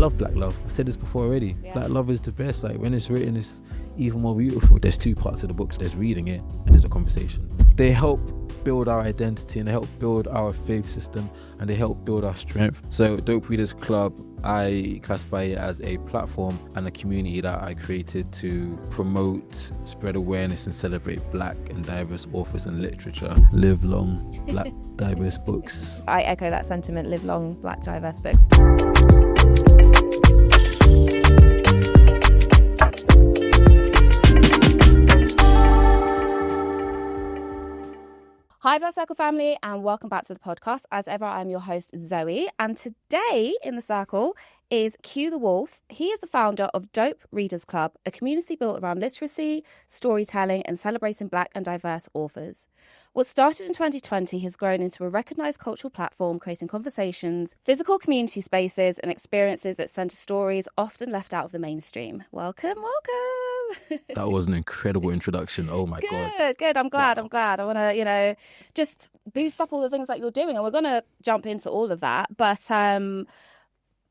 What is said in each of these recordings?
love black love. I said this before already. Yeah. Black love is the best. Like when it's written, it's even more beautiful. There's two parts of the books. There's reading it and there's a conversation. They help build our identity and they help build our faith system and they help build our strength. So Dope Readers Club, I classify it as a platform and a community that I created to promote, spread awareness and celebrate black and diverse authors and literature. Live long, black diverse books. I echo that sentiment. Live long, black diverse books. Hi Blood Circle family and welcome back to the podcast. As ever, I'm your host Zoe and today in the circle is Que Wolfe. He is the founder of Dope Readers Club, a community built around literacy, storytelling and celebrating black and diverse authors. What started in 2020 has grown into a recognised cultural platform creating conversations, physical community spaces and experiences that centre stories often left out of the mainstream. Welcome. That was an incredible introduction. Oh my God. Good. I'm glad. Wow. I'm glad. I want to, just boost up all the things that you're doing. And we're going to jump into all of that. But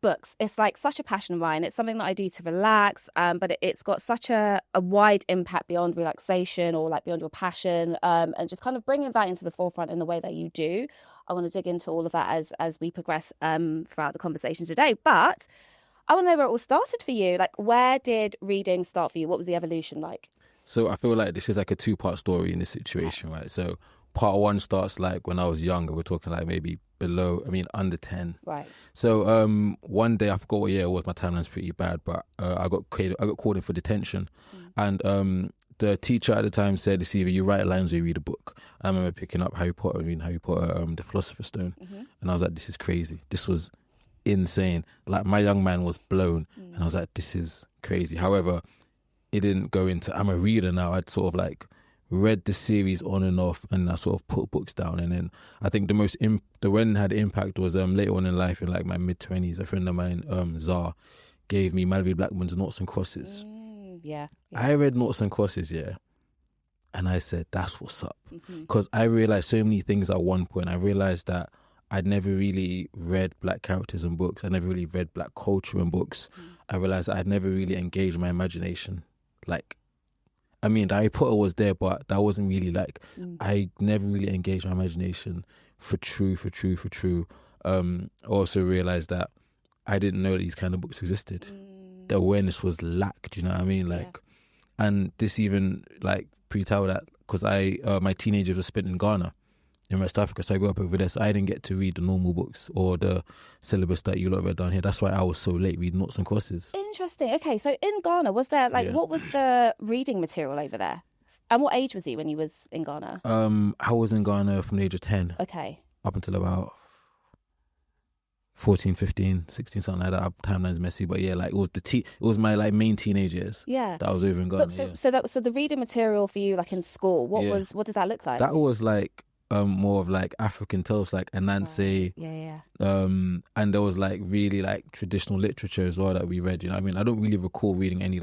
books, it's like such a passion of mine. It's something that I do to relax. But it's got such a wide impact beyond relaxation or like beyond your passion. And just kind of bringing that into the forefront in the way that you do. I want to dig into all of that as we progress throughout the conversation today. But I want to know where it all started for you. Like, where did reading start for you? What was the evolution like? So I feel like this is like a two-part story in this situation, right? So part one starts like when I was younger. We're talking like maybe under 10. Right. So one day, I forgot what year it was. My timeline's pretty bad, but I got called in for detention. And the teacher at the time said, it's either you write lines or you read a book. I remember picking up Harry Potter, The Philosopher's Stone. And I was like, this is crazy. This was insane. Like my young man was blown and I was like, this is crazy. However, it didn't go into I'm a reader now. I'd sort of like read the series on and off and I sort of put books down. And then I think the one had impact was later on in life in like my mid-20s. A friend of mine, Zar, gave me Mallory Blackman's Noughts and Crosses. Yeah. I read Noughts and Crosses, and I said, that's what's up. Because I realized so many things at one point. I realized that I'd never really read black characters in books. I never really read black culture in books. I realized I'd never really engaged my imagination. Harry Potter was there, but that wasn't really I never really engaged my imagination for true. Also realized that I didn't know that these kind of books existed. The awareness was lacked, you know what I mean? And this even pre-tell that because my teenagers were spent in Ghana, in West Africa, so I grew up over there, so I didn't get to read the normal books or the syllabus that you lot read down here. That's why I was so late reading Noughts and Crosses. Interesting. Okay, so in Ghana, was there what was the reading material over there? And what age was he when he was in Ghana? I was in Ghana from the age of 10. Okay. Up until about 14, 15, 16, something like that. Our timeline's messy, but yeah, it was it was my main teenage years. Yeah. That I was over in Ghana. But so the reading material for you, in school, what did that look like? That was more of African tales, like Anansi. Yeah. And there was really traditional literature as well that we read. You know what I mean? I don't really recall reading any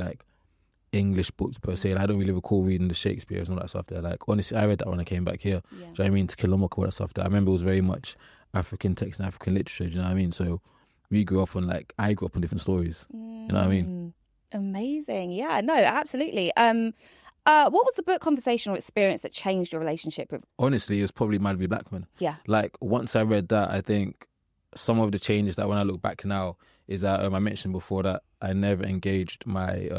English books per se. I don't really recall reading the Shakespeare's and all that stuff there. Honestly, I read that when I came back here. Yeah. Do you know what I mean? To Kill a Mock, all that stuff there. I remember it was very much African text and African literature. Do you know what I mean? So we grew up on I grew up on different stories. You know what I mean? Amazing. Yeah. No. Absolutely. What was the book conversational experience that changed your relationship with? Honestly, it was probably Mallory Blackman. Yeah. Once I read that, I think some of the changes that when I look back now is that I mentioned before that I never engaged my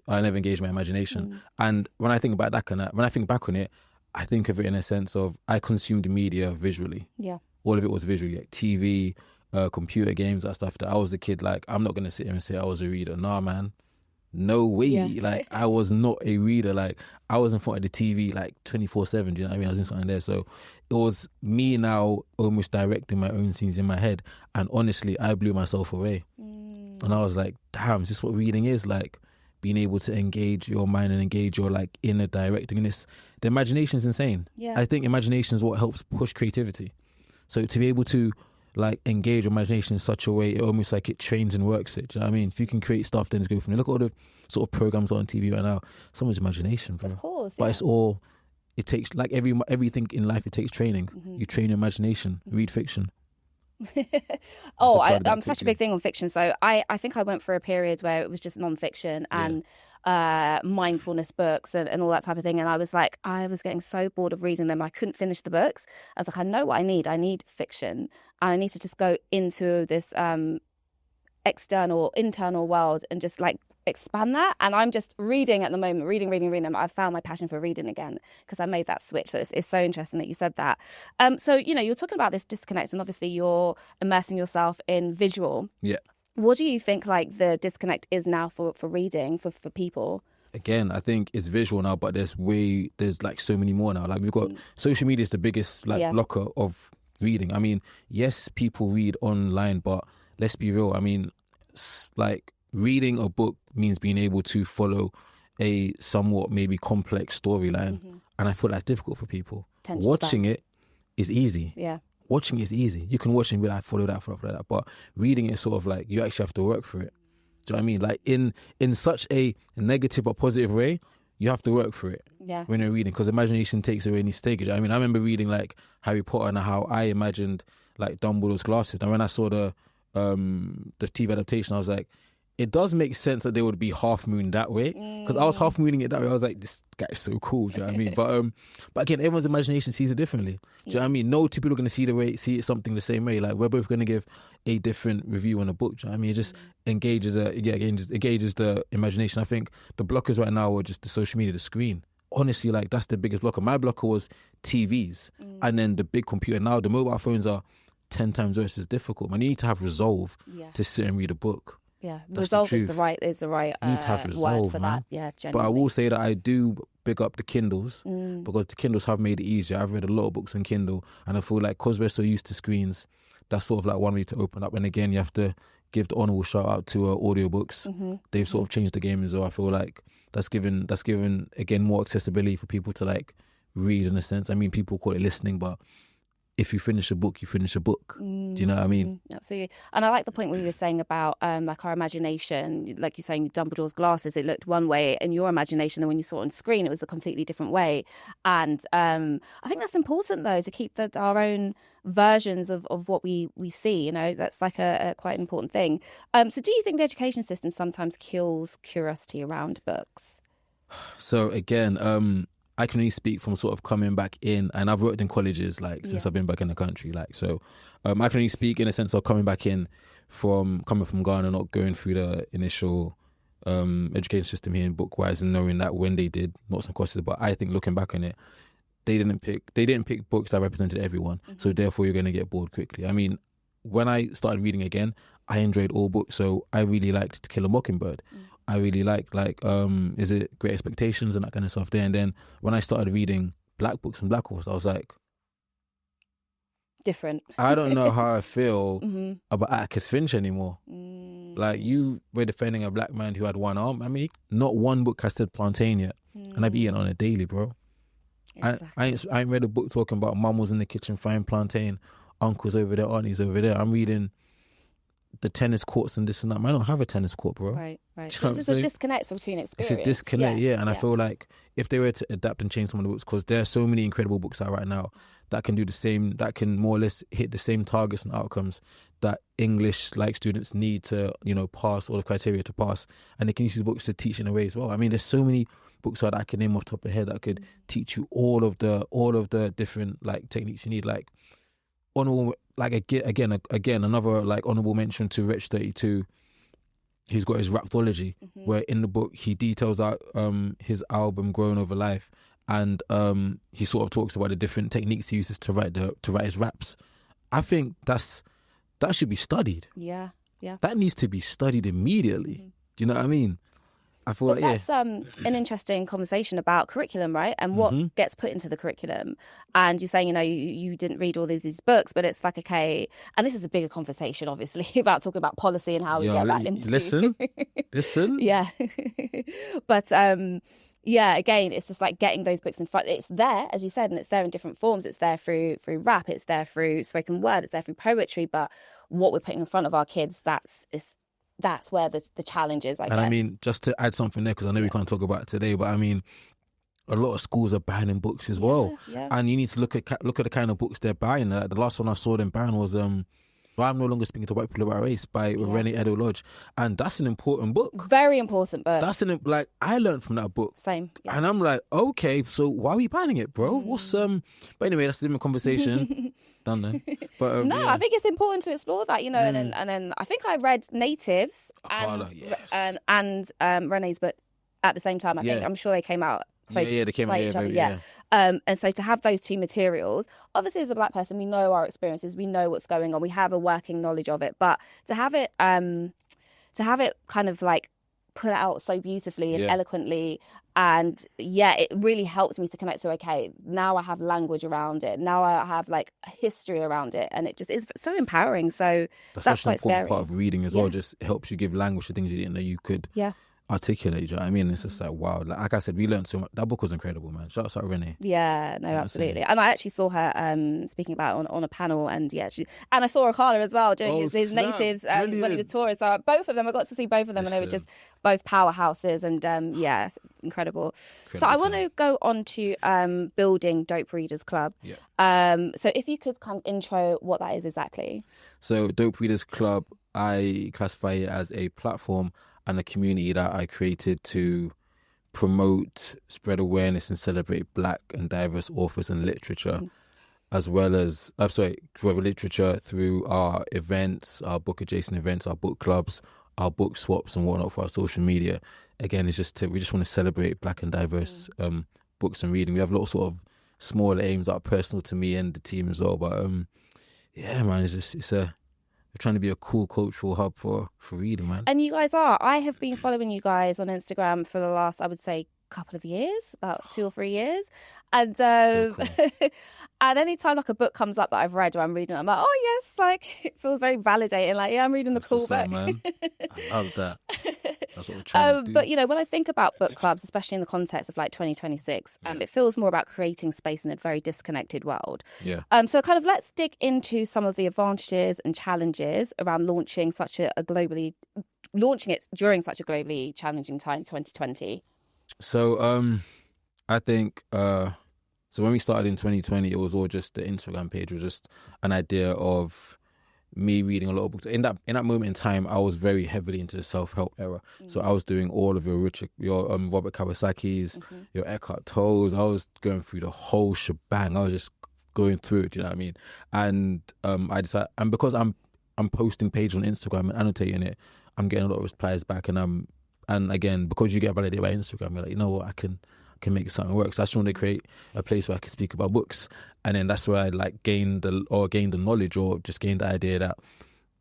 I never engaged my imagination. And when I think back on it, I think of it in a sense of I consumed media visually. Yeah. All of it was visually, TV, computer games, that stuff. That I was a kid, I'm not gonna sit here and say I was a reader. Nah, man. No way. Yeah. I was not a reader. I was in front of the TV 24/7. Do you know what I mean? I was doing something there. So it was me now almost directing my own scenes in my head. And honestly, I blew myself away. And I was like, damn, is this what reading is? Being able to engage your mind and engage your inner directing. And the imagination is insane. Yeah. I think imagination is what helps push creativity. So to be able to engage your imagination in such a way, it almost it trains and works it. Do you know what I mean? If you can create stuff, then it's go from there. Look at all the sort of programs on TV right now. Someone's imagination, bro. Of course, but it's all. It takes everything in life. It takes training. You train your imagination. Read fiction. Oh, apply that I'm such a quickly. big thing on fiction. So I think I went for a period where it was just non-fiction and mindfulness books and all that type of thing. And I was like, I was getting so bored of reading them. I couldn't finish the books. I was like, I know what I need. I need fiction. And I need to just go into this external, internal world and just like expand that. And I'm just reading at the moment, reading. I've found my passion for reading again because I made that switch. So it's so interesting that you said that. So, you know, you're talking about this disconnect and obviously you're immersing yourself in visual. Yeah. What do you think like the disconnect is now for reading, for people? Again, I think it's visual now, but there's like so many more now. Like we've got social media is the biggest like blocker of reading. I mean, yes, people read online, but let's be real. I mean, like reading a book means being able to follow a somewhat maybe complex storyline, and I feel that's difficult for people. Watching it is easy. Yeah. Watching is easy. You can watch and be like, follow that. But reading it sort of like you actually have to work for it. Do you know what I mean? Like in such a negative or positive way, you have to work for it. Yeah. When you're reading, because imagination takes away any stage. I mean, I remember reading like Harry Potter and how I imagined like Dumbledore's glasses. And when I saw the TV adaptation, I was like, it does make sense that they would be half moon that way, because I was half mooning it that way. I was like, this guy is so cool. Do you know what I mean? But again, everyone's imagination sees it differently. Do you know what I mean? No two people are going to see it something the same way. Like we're both going to give a different review on a book. Do you know what I mean? It just engages the imagination. I think the blockers right now are just the social media, the screen. Honestly, like that's the biggest blocker. My blocker was TVs and then the big computer. Now the mobile phones are 10 times worse. It's difficult. Man, you need to have resolve to sit and read a book. Yeah, that's resolve the is the right you need to have resolve, word for man. that. Yeah, genuinely. But I will say that I do big up the Kindles because the Kindles have made it easier. I've read a lot of books on Kindle, and I feel like because we're so used to screens, that's sort of like one way to open up. And again, you have to give the honourable shout out to audiobooks. They've sort of changed the game as well. I feel like that's given again more accessibility for people to like read in a sense. I mean, people call it listening, but if you finish a book, you finish a book. Do you know what I mean? Absolutely. And I like the point where you were saying about like our imagination, like you're saying Dumbledore's glasses, it looked one way in your imagination, and when you saw it on screen, it was a completely different way. And I think that's important though, to keep our own versions of what we see, you know, that's like a quite important thing. So do you think the education system sometimes kills curiosity around books? So again, I can only speak from sort of coming back in, and I've worked in colleges like since I've been back in the country, like so. I can only speak in a sense of coming back in coming from Ghana, not going through the initial education system here in book-wise, and knowing that when they did noughts and crosses. But I think looking back on it, they didn't pick books that represented everyone, so therefore you're going to get bored quickly. I mean, when I started reading again, I enjoyed all books, so I really liked To Kill a Mockingbird. I really like is it Great Expectations and that kind of stuff there. And then when I started reading black books and black authors, I was like, different. I don't know how I feel about Atticus Finch anymore. Like, you were defending a black man who had one arm. I mean, not one book has said plantain yet, and I've eaten on it daily, bro. Exactly. I ain't read a book talking about mum was in the kitchen frying plantain, uncles over there, aunties over there. I'm reading the tennis courts and this and that. Man, I don't have a tennis court, bro. Right. So it's just a disconnect between experience. It's a disconnect, and I feel like if they were to adapt and change some of the books, because there are so many incredible books out right now that can do the same, that can more or less hit the same targets and outcomes that English like students need to, you know, pass all the criteria to pass, and they can use these books to teach in a way as well. I mean, there's so many books that I can name off the top of my head that could teach you all of the different like techniques you need, like honorable, like again another like honorable mention to Rich 32, who's got his Rapthology, where in the book he details out his album Growing Over Life, and he sort of talks about the different techniques he uses to write his raps. I think that should be studied. Yeah. That needs to be studied immediately. Do you know what I mean? I feel that's an interesting conversation about curriculum, right? And what gets put into the curriculum. And you're saying, you know, you didn't read all these books, but it's like, okay, and this is a bigger conversation, obviously, about talking about policy and how we get that into... Listen. Yeah. But, again, it's just like getting those books in front. It's there, as you said, and it's there in different forms. It's there through rap, it's there through spoken word, it's there through poetry. But what we're putting in front of our kids, that's where the challenge is, I guess. And I mean, just to add something there, because I know we can't talk about it today, but I mean, a lot of schools are banning books as well. Yeah. And you need to look at the kind of books they're buying. The last one I saw them ban was I'm no longer speaking to white people about race by Renee Edo Lodge, and that's an important book. Very important book. That's like I learned from that book. Same. Yeah. And I'm like, okay, so why are we banning it, bro? What's But anyway, that's a different conversation. Done then. But no, I think it's important to explore that, and then I think I read Natives and Renee's book at the same time. I think I'm sure they came out. They came out. Yeah. And so to have those two materials, obviously as a black person, we know our experiences, we know what's going on, we have a working knowledge of it, but to have it kind of like put out so beautifully and eloquently, and it really helps me to connect to, okay, now I have language around it, now I have like a history around it, and it just is so empowering. So that's such an quite important scary. part of reading as well. Just helps you give language to things you didn't know you could articulate. You know what I mean? It's just like, wow, like I said, we learned so much. That book was incredible, man. Shout out to Renee. Yeah, no, absolutely. And I actually saw her speaking about it on a panel, and and I saw Akala as well doing his Natives when he was touring. So both of them, I got to see both of them, and they were just both powerhouses, and incredible. So I want to go on to building Dope Readers Club. So if you could kind of intro what that is exactly. So Dope Readers Club, I classify it as a platform and a community that I created to promote, spread awareness and celebrate black and diverse authors and literature, as well as, for literature through our events, our book adjacent events, our book clubs, our book swaps and whatnot for our social media. Again, it's just we just want to celebrate black and diverse books and reading. We have lots of smaller aims that are personal to me and the team as well. But man, we're trying to be a cool cultural hub for reading, man. And you guys are. I have been following you guys on Instagram for the last, I would say, couple of years, about 2 or 3 years. And So cool. and anytime like a book comes up that I've read or I'm reading, I'm like, oh yes, like it feels very validating. Like, I'm reading That's the cool what's up, book. man. I love that. That's what we're trying to do. But when I think about book clubs, especially in the context of like 2026, it feels more about creating space in a very disconnected world. Yeah. So kind of let's dig into some of the advantages and challenges around launching it during such a globally challenging time, 2020. So I think so when we started in 2020, it was all just the Instagram page was just an idea of me reading a lot of books. In that moment in time, I was very heavily into the self-help era. So I was doing all of your Robert Kawasaki's, your Eckhart Tolle's. I was going through the whole shebang. I was just going through it. Do you know what I mean? And I decided, and because I'm posting pages on Instagram and annotating it, I'm getting a lot of replies back. And again, because you get validated by Instagram, you're like, you know what, I can make something work. So I just want to create a place where I can speak about books. And then that's where I like gained the knowledge, or just gained the idea that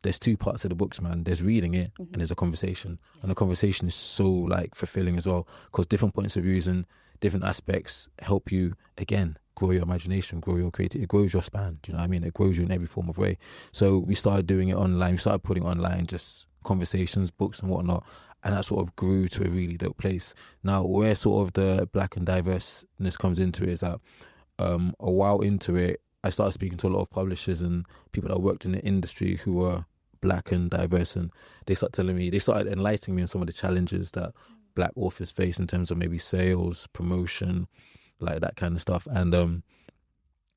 there's two parts of the books, man. There's reading it and there's a conversation. And the conversation is so like fulfilling as well, because different points of views and different aspects help you, again, grow your imagination, grow your creativity. It grows your span. Do you know what I mean? It grows you in every form of way. So we started doing it online. We started putting online just conversations, books and whatnot. And that sort of grew to a really dope place. Now, where sort of the black and diverseness comes into it is that a while into it, I started speaking to a lot of publishers and people that worked in the industry who were black and diverse, and they started enlightening me on some of the challenges that black authors face in terms of maybe sales, promotion, like that kind of stuff. And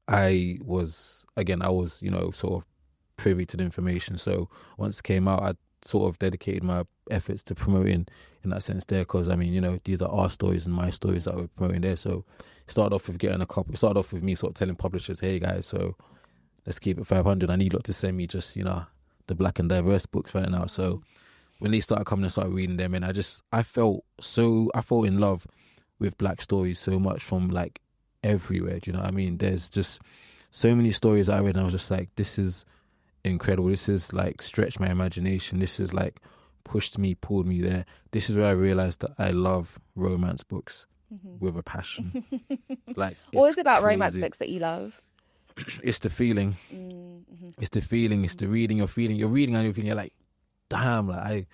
I was sort of privy to the information. So once it came out, I sort of dedicated my efforts to promoting in that sense there, because I mean, these are our stories and my stories that we're promoting there. So it started off with getting a copy. It started off with me sort of telling publishers, hey guys, so let's keep it 500. I need you lot to send me just the black and diverse books right now. So when they started coming and started reading them, and I fell in love with black stories so much from like everywhere. Do you know what I mean? There's just so many stories I read and I was just like, this is incredible. This is like stretched my imagination. This is like pulled me there. This is where I realized that I love romance books with a passion. Like, what is it about romance books that you love? It's the feeling. It's the feeling. It's the reading. You're reading and you're feeling. You're like, damn. Like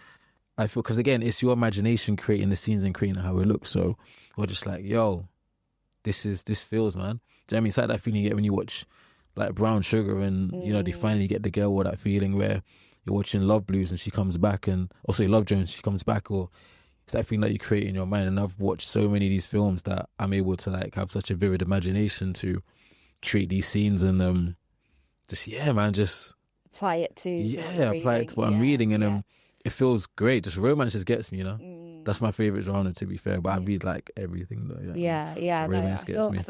I feel, because again, it's your imagination creating the scenes and creating how it looks. So we're just like, yo, this feels, man. Do you know what I mean? It's like that feeling you get when you watch like Brown Sugar and they finally get the girl, or that feeling where you're watching Love Blues and she comes back, and also Love Jones, she comes back, or it's that feeling that you create in your mind. And I've watched so many of these films that I'm able to like have such a vivid imagination to create these scenes, and just apply it to apply it to what I'm reading, and it feels great. Just romance just gets me, you know. That's my favorite genre, to be fair. But I read like everything though. Romance gets me.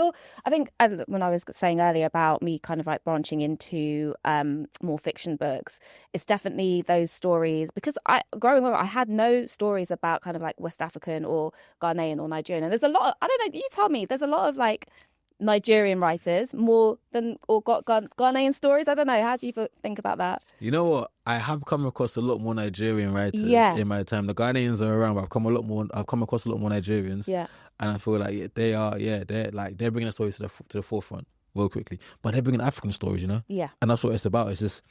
I think when I was saying earlier about me kind of like branching into more fiction books, it's definitely those stories, because growing up I had no stories about kind of like West African or Ghanaian or Nigerian, and there's a lot of, I don't know, you tell me, there's a lot of like Nigerian writers more than, or got Ghanaian stories. I don't know. How do you think about that? You know what? I have come across a lot more Nigerian writers in my time. The Ghanaians are around, but I've come across a lot more Nigerians. Yeah. And I feel like they're bringing the stories to the forefront real quickly. But they're bringing African stories, you know? Yeah. And that's what it's about. It's just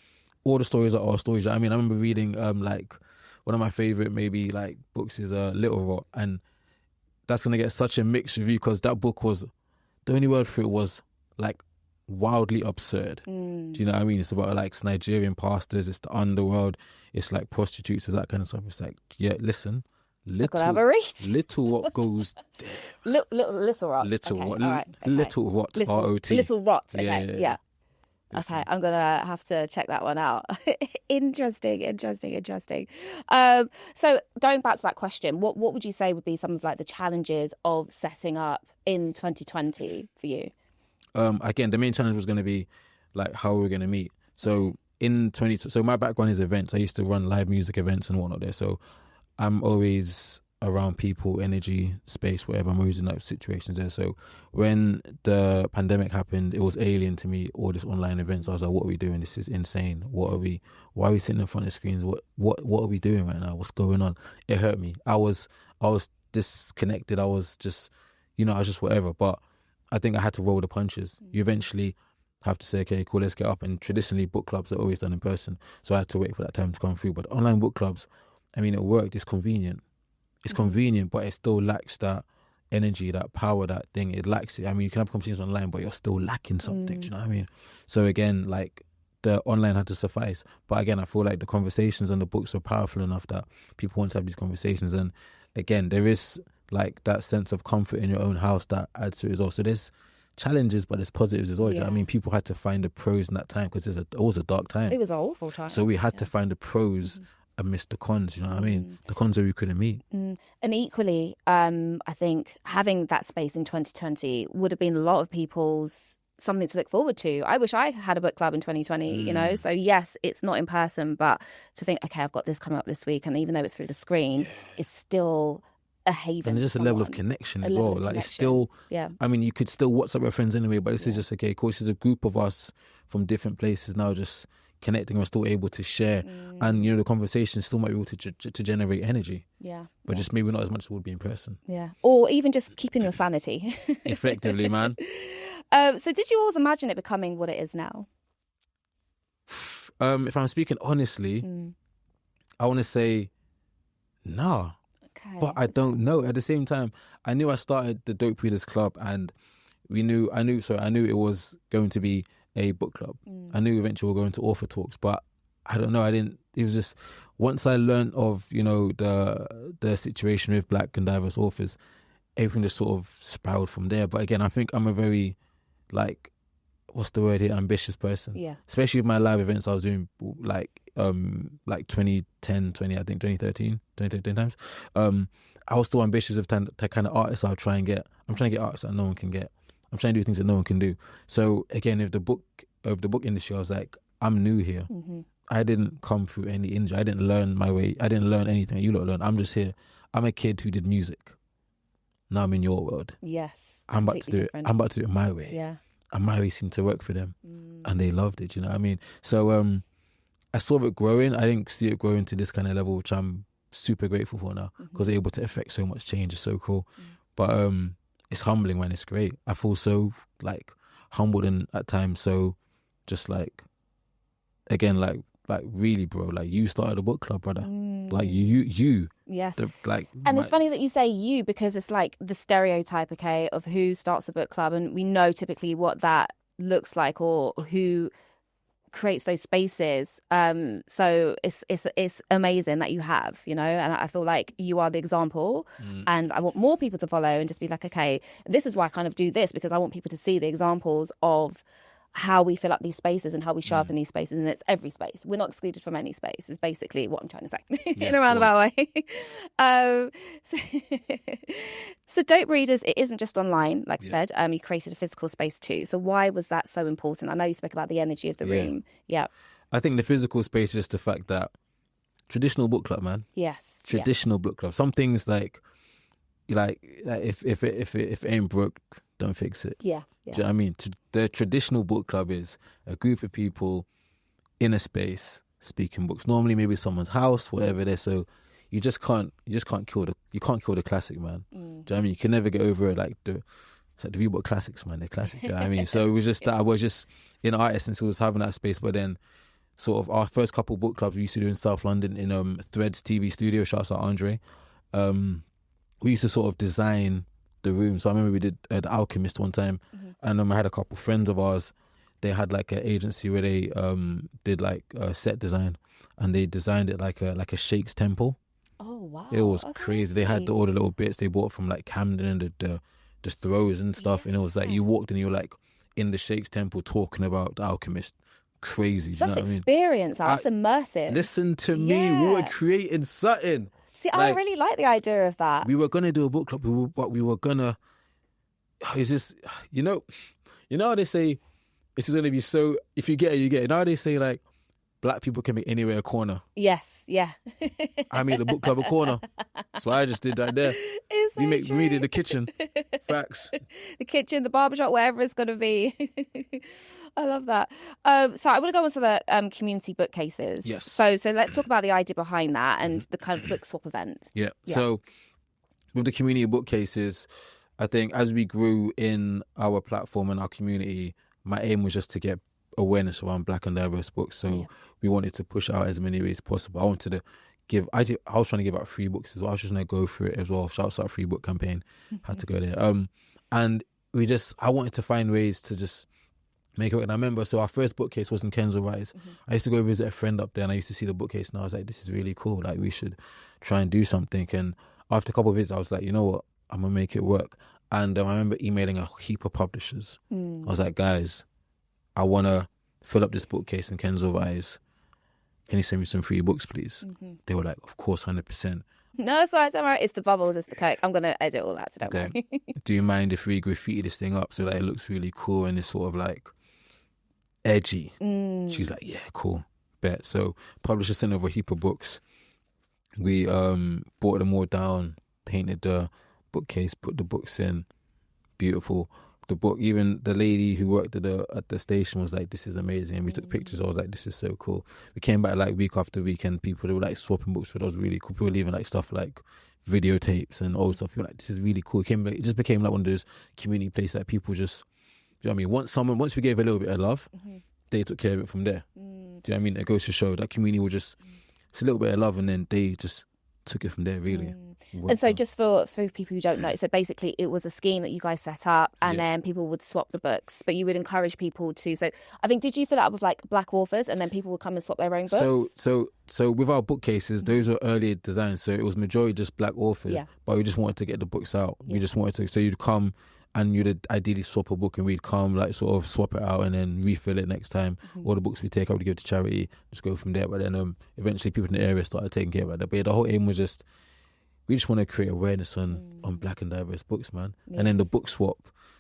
all the stories are our stories. I mean, I remember reading like one of my favorite maybe like books is Little Rot, and that's gonna get such a mixed review because that book was, the only word for it was like wildly absurd. Do you know what I mean? It's about like Nigerian pastors, it's the underworld, it's like prostitutes and that kind of stuff. It's like, yeah, listen, little what goes there. Little Rot. Little Rot, R-O-T. Little Rot, okay, yeah. Okay, I'm going to have to check that one out. Interesting. So going back to that question, what would you say would be some of like the challenges of setting up in 2020 for you? Again, the main challenge was going to be like how we're going to meet. So so my background is events. I used to run live music events and whatnot there. So I'm always around people, energy, space, whatever. I'm always in those situations there. So when the pandemic happened, it was alien to me, all this online events. I was like, what are we doing? This is insane. Why are we sitting in front of screens? What are we doing right now? What's going on? It hurt me. I was disconnected. I was just, I was just whatever. But I think I had to roll the punches. You eventually have to say, okay, cool, let's get up. And traditionally, book clubs are always done in person. So I had to wait for that time to come through. But online book clubs, I mean, it worked. It's convenient. It's convenient, but it still lacks that energy, that power, that thing. It lacks it. I mean, you can have conversations online, but you're still lacking something. Do you know what I mean? So again, like the online had to suffice. But again, I feel like the conversations and the books are powerful enough that people want to have these conversations. And again, there is like that sense of comfort in your own house that adds to it as well. So there's challenges, but there's positives as well. Yeah. You know what I mean, people had to find the pros in that time because it was a dark time. It was an awful time. So we had to find the pros amidst the cons, you know what I mean? The cons where we couldn't meet. And equally, I think having that space in 2020 would have been a lot of people's something to look forward to. I wish I had a book club in 2020, So yes, it's not in person, but to think, okay, I've got this coming up this week, and even though it's through the screen, it's still a haven. And there's just a level of connection as well. Like it's still, I mean, you could still WhatsApp your friends anyway, but this is just, okay, cool, this is a group of us from different places now just connecting. We're still able to share, and the conversation still might be able to generate energy. But just maybe not as much as it would be in person. Or even just keeping your sanity. Effectively, man. So did you always imagine it becoming what it is now? If I'm speaking honestly, I want to say no. Okay. But I don't know. At the same time, I knew I started the Dope Readers Club, and I knew it was going to be a book club. I knew eventually we'll go into author talks, but I don't know. It was just, once I learned of, the situation with Black and diverse authors, everything just sort of spiraled from there. But again, I think I'm a very, what's the word here, ambitious person. Yeah. Especially with my live events I was doing, like 2010, 2013 times. I was still ambitious with the kind of artists I'll try and get. I'm trying to get artists that no one can get. I'm trying to do things that no one can do. So again, of the book industry, I was like, I'm new here. I didn't come through any industry. I didn't learn my way. I didn't learn anything you lot learned. I'm just here. I'm a kid who did music. Now I'm in your world. Yes. I'm about to do it. I'm about to do it my way. Yeah. And my way seemed to work for them, and they loved it. You know what I mean? So I saw it growing. I didn't see it growing to this kind of level, which I'm super grateful for now, because they're able to affect so much change. It's so cool. But it's humbling, man. It's great. I feel so humbled, and at times so just again, really, bro, you started a book club, brother. You. Yes. And it's funny that you say you, because it's like the stereotype, okay, of who starts a book club, and we know typically what that looks like, or who creates those spaces. So it's amazing that you have, and I feel like you are the example, and I want more people to follow and just be like, okay, this is why I kind of do this, because I want people to see the examples of how we fill up these spaces and how we show up in these spaces, and it's every space. We're not excluded from any space, is basically what I'm trying to say in a roundabout way. So Dope Readers, it isn't just online, like I said. You created a physical space too. So why was that so important? I know you spoke about the energy of the room. Yeah. I think the physical space is just the fact that traditional book club, man. Yes. Traditional book club. Some things like if it ain't broke, don't fix it. Yeah. Do you know what I mean? The traditional book club is a group of people in a space speaking books. Normally, maybe someone's house, whatever it is. So you can't kill the classic, man. Do you know what I mean? You can never get over it. Like the Reebok classics, man. They're classic. Do you know what I mean? So it was just that I was just in art essence, it was having that space. But then, sort of our first couple book clubs we used to do in South London in Threads TV studio. Shouts out Andre. We used to sort of design the room. So I remember we did The Alchemist one time, and I had a couple friends of ours. They had like an agency where they did like set design, and they designed it like a Sheikh's temple. Oh wow! It was crazy. They had all the little bits they bought from like Camden and the throws and stuff, and it was like you walked and you were like in the Sheikh's temple talking about The Alchemist. Crazy. That's experience. That's immersive. Listen to me. We were creating something. See, I really like the idea of that. We were gonna do a book club, but we were gonna. It's just, you know how they say this is gonna be so. If you get it, you get it. Now they say like black people can make anywhere a corner. Yes, yeah. I made the book club a corner, so I just did that there. It's so we made it the kitchen. Facts. The kitchen, the barbershop, wherever it's gonna be. I love that. So I want to go on to the community bookcases. Yes. So let's talk about the idea behind that and the kind of book swap event. Yeah. So with the community bookcases, I think as we grew in our platform and our community, my aim was just to get awareness around Black and diverse books. So we wanted to push out as many ways as possible. I wanted to I was trying to give out free books as well. I was just going to go through it as well. Shouts out free book campaign. Had to go there. And I wanted to find ways to just make it work. And I remember, so our first bookcase was in Kensal Rise. I used to go visit a friend up there and I used to see the bookcase and I was like, this is really cool. Like we should try and do something. And after a couple of visits, I was like, you know what? I'm going to make it work. And I remember emailing a heap of publishers. I was like, guys, I want to fill up this bookcase in Kensal Rise. Can you send me some free books, please? They were like, of course, 100%. No, that's all right. It's the bubbles, it's the coke. I'm going to edit all that, so don't worry. Do you mind if we graffiti this thing up so that it looks really cool and it's sort of like edgy? She's like, yeah, cool, bet. So publisher sent over a heap of books. We brought them all down, painted the bookcase, put the books in. Beautiful. The book, even the lady who worked at the station was like, this is amazing. And we took pictures. I was like, this is so cool. We came back like week after week and people, they were like swapping books with us. Really cool. People were leaving like stuff like videotapes and all stuff. You're like, this is really cool. It just became like one of those community places that people just, you know what I mean? Once we gave a little bit of love, they took care of it from there. Do you know what I mean? It goes to show that community will just, it's a little bit of love and then they just took it from there, really. And so just for people who don't know, so basically it was a scheme that you guys set up and then people would swap the books, but you would encourage people to, so I think, did you fill it up with like Black authors and then people would come and swap their own books? So with our bookcases, those were earlier designs, so it was majority just Black authors, but we just wanted to get the books out. We just wanted to, so you'd come and you'd ideally swap a book and we'd come like sort of swap it out and then refill it next time. All the books we take out, we give to charity, just go from there. But then eventually people in the area started taking care of that. But yeah, the whole aim was just, we just want to create awareness on Black and diverse books, man. Yes. And then the book swap.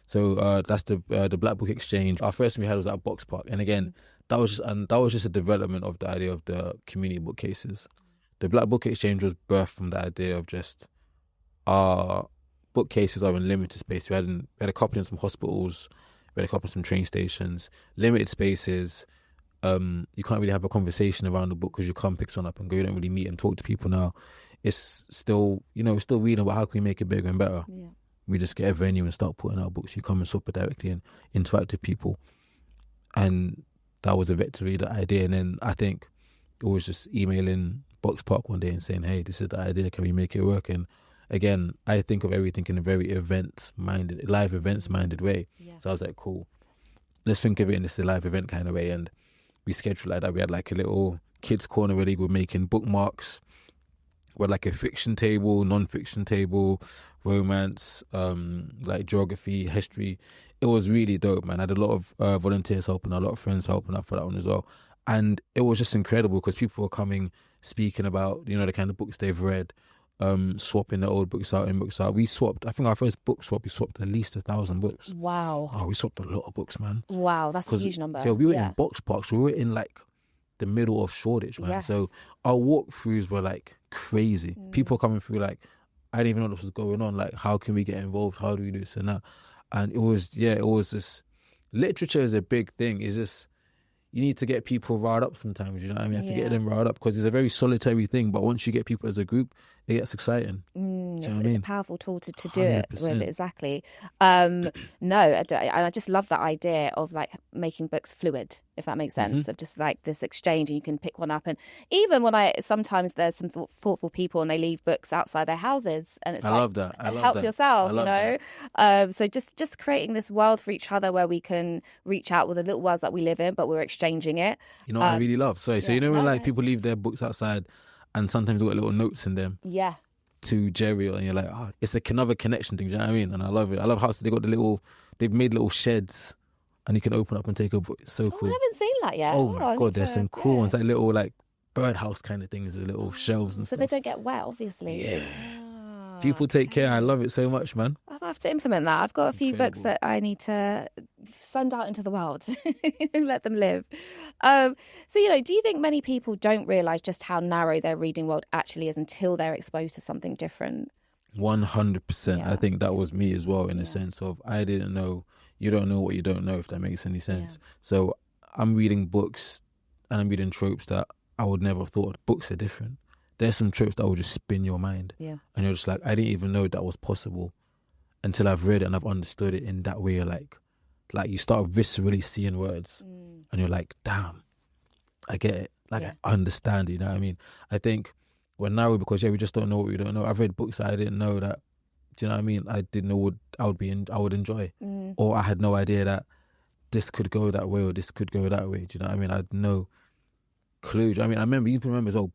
So that's the Black Book Exchange. Our first one we had was at Box Park. And again, that was just a development of the idea of the community bookcases. The Black Book Exchange was birthed from the idea of just our bookcases are in limited space. We had a couple in some hospitals, we had a couple in some train stations, limited spaces. You can't really have a conversation around the book because you can't pick one up and go. You don't really meet and talk to people now. It's still, still reading about how can we make it bigger and better. Yeah. We just get a venue and start putting out books. You come and swap it directly and interact with people. And that was a victory, the idea. And then I think it was just emailing Box Park one day and saying, hey, this is the idea. Can we make it work? And again, I think of everything in a very live events-minded way. Yeah. So I was like, cool. Let's think of it in this live event kind of way. And we scheduled like that. We had like a little kids corner where they were making bookmarks, with like a fiction table, non-fiction table, romance, like geography, history. It was really dope, man. I had a lot of volunteers helping, a lot of friends helping out for that one as well. And it was just incredible because people were coming, speaking about, you know, the kind of books they've read, swapping their old books out in books out. We swapped, I think our first book swap, we swapped at least 1,000 books. Wow. Oh, we swapped a lot of books, man. Wow, that's a huge number. Yeah, we were in box parks. We were in like the middle of Shoreditch, man. Yes. So our walkthroughs were like crazy. People coming through like, I didn't even know this was going on. Like, how can we get involved? How do we do this and that? And it was just, literature is a big thing. It's just, you need to get people riled up sometimes, you know what I mean? You have to get them riled up because it's a very solitary thing. But once you get people as a group, it gets exciting. It's a powerful tool to do 100%. It with, exactly. I just love that idea of like making books fluid, if that makes sense, of just like this exchange, and you can pick one up. And even when sometimes there's some thoughtful people and they leave books outside their houses, and it's love that. Help yourself, you know. So just creating this world for each other where we can reach out with the little worlds that we live in, but we're exchanging it. You know what I really love? So you know when like people leave their books outside, and sometimes they've got little notes in them. Yeah. To Jerry, and you're like, oh, it's another connection thing. Do you know what I mean? And I love it. I love how they've made little sheds, and you can open up and take a book. It's so cool. I haven't seen that yet. Oh my God, there's some cool ones, like little like birdhouse kind of things with little shelves and stuff. So they don't get wet, obviously. Yeah. People take care. I love it so much, man. I have to implement that. I've got a few books that I need to send out into the world and let them live. So, you know, do you think many people don't realise just how narrow their reading world actually is until they're exposed to something different? 100%. Yeah. I think that was me as well, in a sense of I didn't know. You don't know what you don't know, if that makes any sense. Yeah. So I'm reading books and I'm reading tropes that I would never have thought. Books are different. There's some tropes that will just spin your mind. Yeah. And you're just like, I didn't even know that was possible until I've read it and I've understood it in that way. You're like you start viscerally seeing words and you're like, damn, I get it. Like, I understand, you know what I mean? I think we're narrow because, we just don't know what we don't know. I've read books that I didn't know that, do you know what I mean? I didn't know what I would enjoy. Or I had no idea that this could go that way or this could go that way. Do you know what I mean? I had no clue. I mean, I remember as well,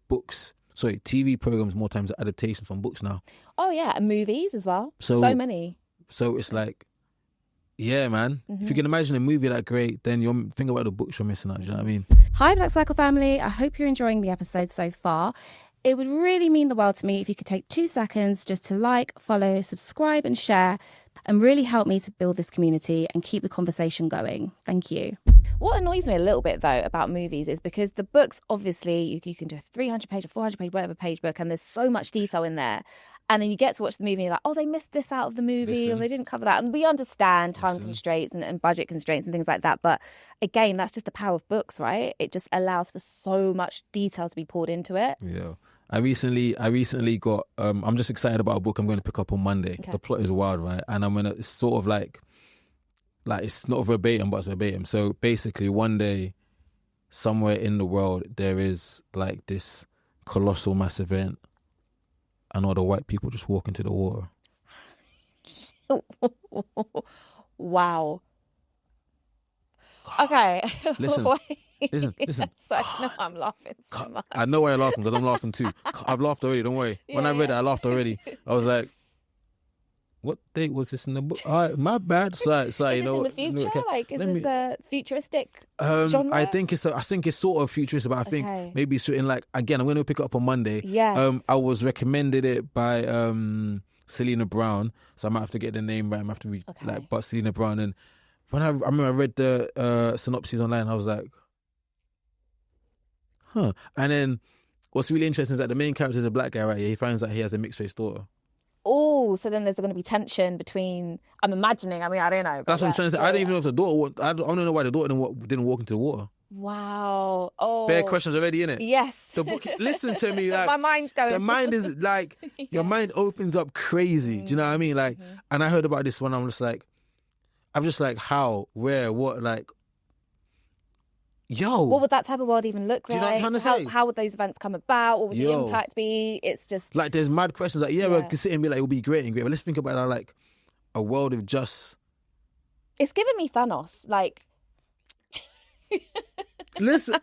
TV programs more times are adaptations from books now. Oh yeah, and movies as well. So many. So it's like, yeah, man. If you can imagine a movie that great, then you're think about the books you're missing out. Do you know what I mean? Hi, Black Circle family. I hope you're enjoying the episode so far. It would really mean the world to me if you could take 2 seconds just to like, follow, subscribe and share, and really help me to build this community and keep the conversation going. Thank you. What annoys me a little bit, though, about movies is because the books, obviously, you can do a 300-page or 400-page, whatever page book, and there's so much detail in there. And then you get to watch the movie and you're like, oh, they missed this out of the movie, or they didn't cover that. And we understand time constraints and budget constraints and things like that. But again, that's just the power of books, right? It just allows for so much detail to be poured into it. Yeah. I recently got, I'm just excited about a book I'm going to pick up on Monday. Okay. The plot is wild, right? And I'm going to, it's sort of like it's not verbatim, but it's verbatim. So basically one day, somewhere in the world, there is like this colossal mass event and all the white people just walk into the water. Wow. Okay. Listen. No, I'm laughing so much. I know why you're laughing, because I'm laughing too. I've laughed already, don't worry. When I read it, I laughed already. I was like, what date was this in the book? All right, my bad. So you know, in the future? Like, is this a futuristic genre? I think it's sort of futuristic, but I think maybe it's in like, again, I'm going to pick it up on Monday. Yeah. I was recommended it by Selena Brown, so I might have to get the name right. I might have to read but Selena Brown. And when I remember I read the synopsis online, I was like, huh. And then what's really interesting is that the main character is a black guy, right? He finds out he has a mixed-race daughter. Oh, so then there's going to be tension between, I'm imagining, I mean, I don't know. That's what I'm trying to say. I don't even know if the daughter, I don't know why the daughter didn't walk into the water. Wow. Oh. Bare questions already, innit? Yes. The book, listen to me. Like, my mind's going. The mind is like, your mind opens up crazy. Do you know what I mean? Like, and I heard about this one, I'm just like, how, where, what, like, yo. What would that type of world even look like? Do you know what I'm trying to say? How would those events come about? What would the impact be? It's just... like, there's mad questions. Like, we can sit and be like, it'll be great and great. But let's think about it like a world of just... It's giving me Thanos. Like... Listen...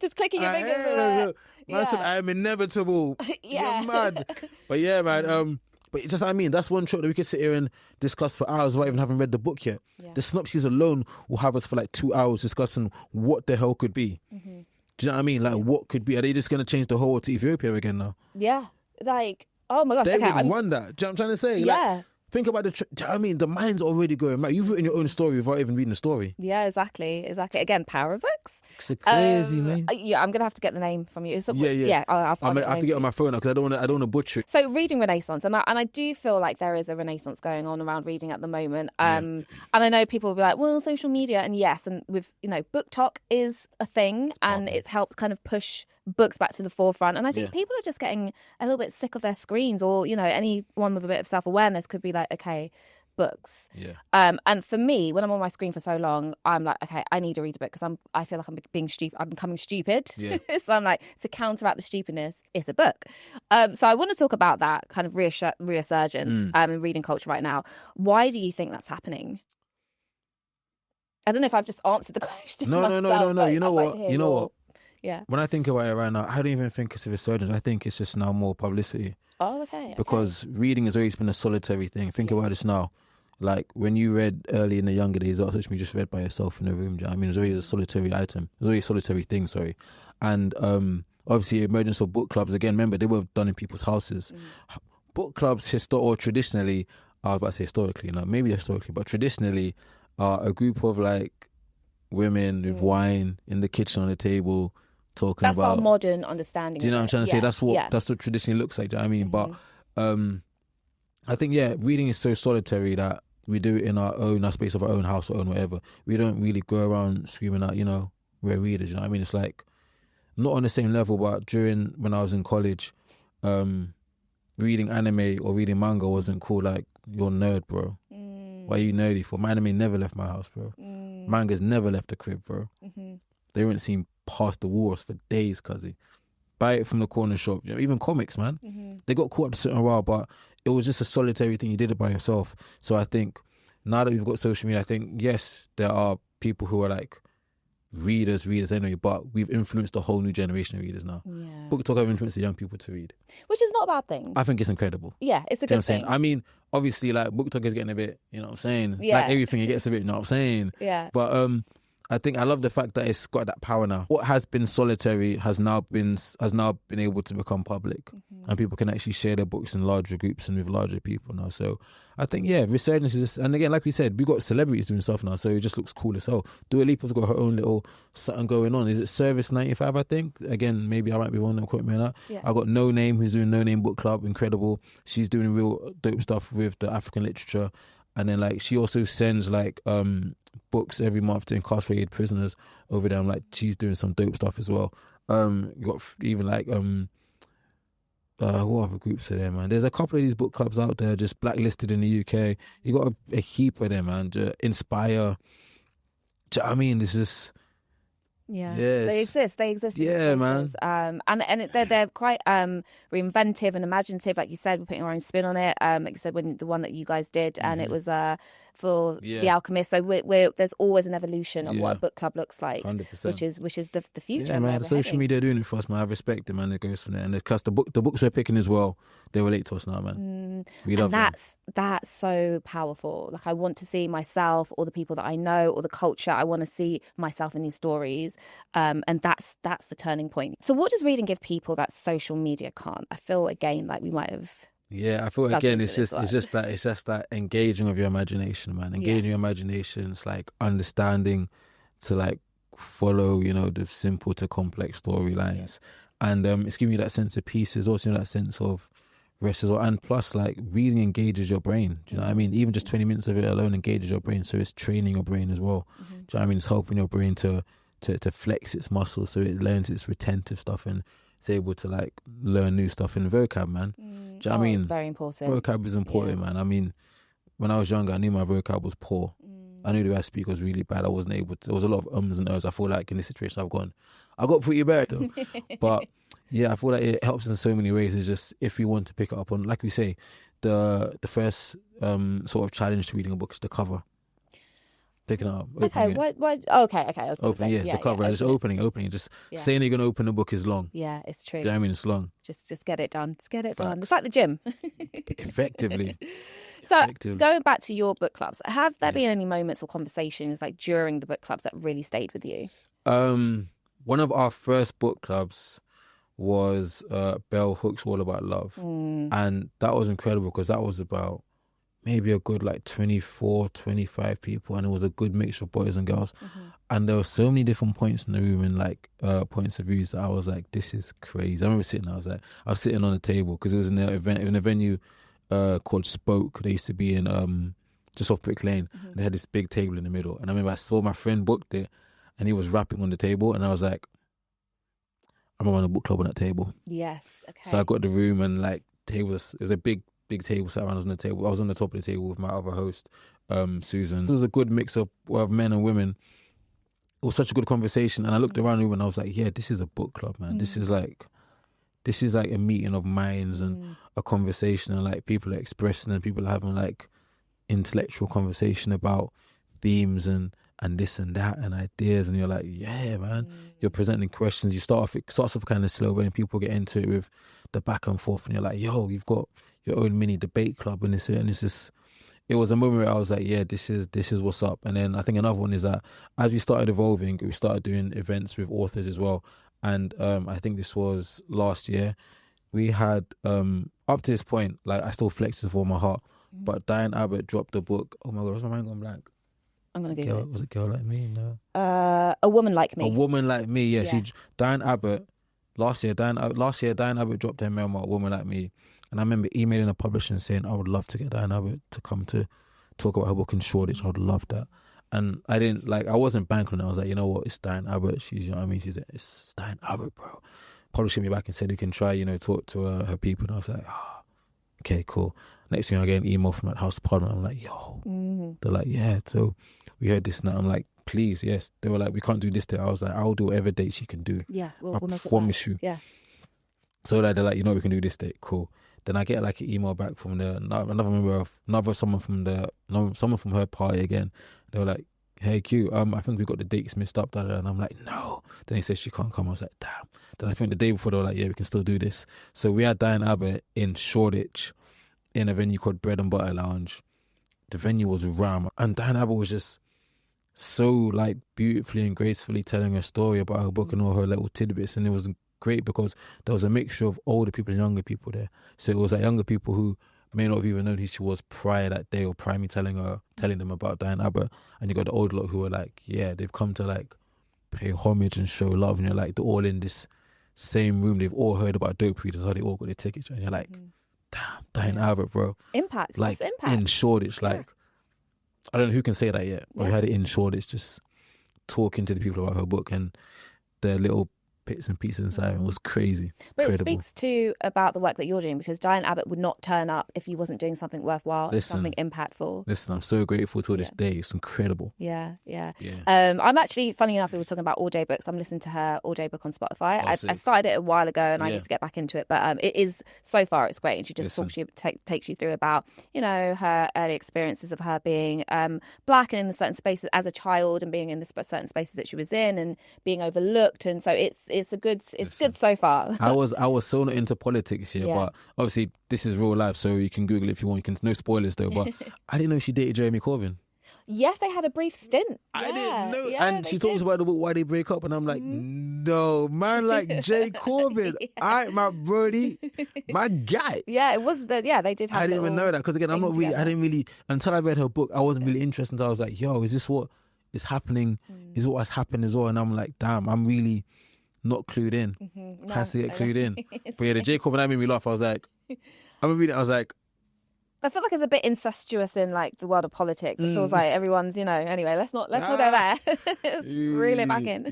just clicking your fingers. Man said, I am inevitable. Yeah. You're mad. But yeah, man. But it's just, I mean, that's one trope that we could sit here and discuss for hours without even having read the book yet. Yeah. The synopsis alone will have us for like 2 hours discussing what the hell could be. Do you know what I mean? Like, what could be? Are they just going to change the whole world to Ethiopia again now? Yeah. Like, oh my gosh. They okay, would want that. Do you know what I'm trying to say? Yeah. Like, think about do you know what I mean? The mind's already going. Like, you've written your own story without even reading the story. Yeah, exactly. Again, power of books. It's crazy, man. Yeah, I'm gonna have to get the name from you. Yeah. I'll I have to get on my phone now because I don't want to butcher it. So reading Renaissance, and I do feel like there is a Renaissance going on around reading at the moment. And I know people will be like, well, social media, and yes, and with BookTok is a thing, and it's helped kind of push books back to the forefront. And I think people are just getting a little bit sick of their screens, or anyone with a bit of self-awareness could be like, okay, books. And for me, when I'm on my screen for so long, I'm like, okay, I need to read a book because I feel like I'm being stupid. I'm becoming stupid. So I'm like, to counteract the stupidness, it's a book. So I want to talk about that kind of resurgence in reading culture right now. Why do you think that's happening? I don't know if I've just answered the question. No. You know what? Yeah. When I think about it right now, I don't even think it's a resurgence. I think it's just now more publicity. Oh, okay. Because reading has always been a solitary thing. Think about this now. Like, when you read early in the younger days, you just read by yourself in a room. Do you know what I mean? It was always a solitary item. It was always a solitary thing, sorry. And obviously, emergence of book clubs, again, remember, they were done in people's houses. Book clubs, traditionally, I was about to say historically, maybe historically, but traditionally, are a group of, like, women with wine in the kitchen on the table, talking about... That's our modern understanding. Do you know what I'm trying to say? That's what traditionally looks like. Do you know what I mean? But I think, reading is so solitary that we do it in our space of our own house or own whatever. We don't really go around screaming out, we're readers. You know what I mean? It's like, not on the same level, but when I was in college, reading anime or reading manga wasn't cool. Like, you're a nerd, bro. Why are you nerdy for? My anime never left my house, bro. Manga's never left the crib, bro. They weren't seen past the walls for days, cuzzy. Buy it from the corner shop. Even comics, man. They got caught up to a certain while, but it was just a solitary thing. You did it by yourself. So I think now that we've got social media, I think, yes, there are people who are like readers anyway, but we've influenced a whole new generation of readers now. BookTok have influenced the young people to read. Which is not a bad thing. I think it's incredible. Yeah, it's a good thing. I mean, obviously, like, BookTok is getting a bit, you know what I'm saying? Yeah. Like everything, it gets a bit, you know what I'm saying? Yeah. But I think I love the fact that it's got that power now. What has been solitary has now been able to become public, and people can actually share their books in larger groups and with larger people now. So I think resurgence is just, and again, like we said, we got celebrities doing stuff now, so it just looks cool as hell. Dua Lipa's got her own little something going on. Is it Service 95? I think. Again, maybe I might be wrong. Don't quote me on that. I got No Name, who's doing No Name Book Club, incredible. She's doing real dope stuff with the African literature. And then, like, she also sends, like, books every month to incarcerated prisoners over there. Like, she's doing some dope stuff as well. You got even, like, what other groups are there, man? There's a couple of these book clubs out there just blacklisted in the UK. You got a heap of them, man. Inspire. Do you know what I mean? This is... Yeah, they exist. Yeah, man. And they're quite reinventive and imaginative. Like you said, we're putting our own spin on it. Like you said, when the one that you guys did, and it was for The Alchemist. So there's always an evolution of what a book club looks like, 100%. which is the future. Yeah, man. The social media doing it for us, man. I respect it, man. It goes from there, and because the books we're picking as well, they relate to us now, man. We love them. That's so powerful. Like, I want to see myself or the people that I know or the culture. I want to see myself in these stories, and that's the turning point. So what does reading give people that social media can't? I feel again like we might have. Yeah, I feel again it's just that engaging of your imagination, man. Engaging your imagination. It's like understanding to like follow, the simple to complex storylines, and it's giving you that sense of peace. It's also that sense of rest as well. And plus, like, reading engages your brain. Do you know what I mean? Even just 20 minutes of it alone engages your brain. So it's training your brain as well. Do you know what I mean? It's helping your brain to flex its muscles so it learns its retentive stuff and it's able to, like, learn new stuff in vocab, man. Do you know what I mean? Very important. Vocab is important, man. I mean, when I was younger, I knew my vocab was poor. I knew the way I speak was really bad. I wasn't able to. There was a lot of ums and ers. I feel like in this situation I got pretty bad though. But yeah, I feel like it helps in so many ways. It's just, if you want to pick it up on, like we say, the first sort of challenge to reading a book is the cover. Picking it up. Okay, Opening it. what? Okay. I was Opening, yes, the cover. Just opening. Just saying you're going to open the book is long. Yeah, it's true. You know what I mean? It's long. Just get it done. Just get it done. It's like the gym. Effectively. So going back to your book clubs, have there been any moments or conversations like during the book clubs that really stayed with you? One of our first book clubs was Bell Hooks All About Love. And that was incredible because that was about maybe a good like 24, 25 people, and it was a good mixture of boys and girls. And there were so many different points in the room and like points of views that I was like, this is crazy. I remember I was sitting on a table because it was in a venue called Spoke. They used to be in just off Brick Lane. And they had this big table in the middle, and I remember I saw my friend booked it and he was rapping on the table, and I was like, I'm gonna run a book club on that table. Yes. Okay. So I got the room, and like it was a big table sat around us on the table. I was on the top of the table with my other host, Susan. It was a good mix of men and women. It was such a good conversation, and I looked around the room and I was like, yeah, this is a book club, man. This is like a meeting of minds and a conversation, and like people are expressing and people are having like intellectual conversation about themes and this and that and ideas, and you're like, yeah, man. You're presenting questions. It starts off kind of slow, but then people get into it with the back and forth, and you're like, yo, you've got your own mini debate club, and it was a moment where I was like, yeah, this is what's up. And then I think another one is that as we started evolving, we started doing events with authors as well. And I think this was last year. We had up to this point, like I still flex this for my heart, but Diane Abbott dropped a book. Oh my god, what's my mind gone blank? I'm gonna Google it. Was it Girl Like Me? No. A Woman Like Me. A Woman Like Me. Yeah. Diane Abbott. Last year, Diane Abbott dropped her memoir, A Woman Like Me, and I remember emailing a publisher and saying I would love to get Diane Abbott to come to talk about her book in Shoreditch. I would love that. And I wasn't banking on it. I was like, you know what? It's Diane Abbott. She's, you know what I mean? She's like, it's Diane Abbott, bro. Published me back and said you can try, talk to her people. And I was like, okay, cool. Next thing I get an email from the House of Parliament. I'm like, yo. They're like, yeah. So we heard this now. I'm like, please, yes. They were like, we can't do this day. I was like, I'll do whatever date she can do. Yeah, we'll promise you. Yeah. So they're like, we can do this date. Cool. Then I get like an email back from someone from her party again. They were like, hey Q, I think we got the dates mixed up. And I'm like, no. Then he said she can't come. I was like, damn. Then I think the day before they were like, yeah, we can still do this. So we had Diane Abbott in Shoreditch in a venue called Bread and Butter Lounge. The venue was ram, and Diane Abbott was just so like beautifully and gracefully telling her story about her book and all her little tidbits, and it was great because there was a mixture of older people and younger people there. So it was like younger people who may not have even known who she was prior that day, or prior me telling them about Diane Abbott, and you got the older lot who were like, yeah, they've come to like pay homage and show love, and you're like, they're all in this same room, they've all heard about Dope Readers, how they all got their tickets, and you're like, damn, Diane Abbott, bro. Impact. Like That's impact. in Shoreditch, like I don't know who can say that yet, but we had it in Shoreditch, just talking to the people about her book and their little bits and pieces inside. It was crazy. But incredible. It speaks too about the work that you're doing, because Diane Abbott would not turn up if you wasn't doing something worthwhile, something impactful. Listen, I'm so grateful to this day. It's incredible. Yeah. I'm actually, funny enough, we were talking about All Day Books. I'm listening to her All Day Book on Spotify. I started it a while ago and I need to get back into it, but it is, so far it's great. And she just takes you through about, her early experiences of her being black and in certain spaces as a child, and being in the certain spaces that she was in and being overlooked. And so it's good so far. I was so not into politics here, but obviously this is real life, so you can Google it if you want. You can, no spoilers though, but I didn't know she dated Jeremy Corbyn. Yes, they had a brief stint. I didn't know. And she talks about the book, why they break up, and I'm like, no, man, like Jay Corbyn. All right, my brody, my guy. Yeah, it was they did have. I didn't even know that, because again, I didn't really, until I read her book, I wasn't really interested until I was like, yo, is this what is happening? Is what has happened as well? And I'm like, damn, I'm really not clued in. Has to get clued in. But yeah, the Jay Corbyn, that made me laugh. I was like, I feel like it's a bit incestuous in like the world of politics. It feels like everyone's, anyway, let's not go there. Let's reel it back in.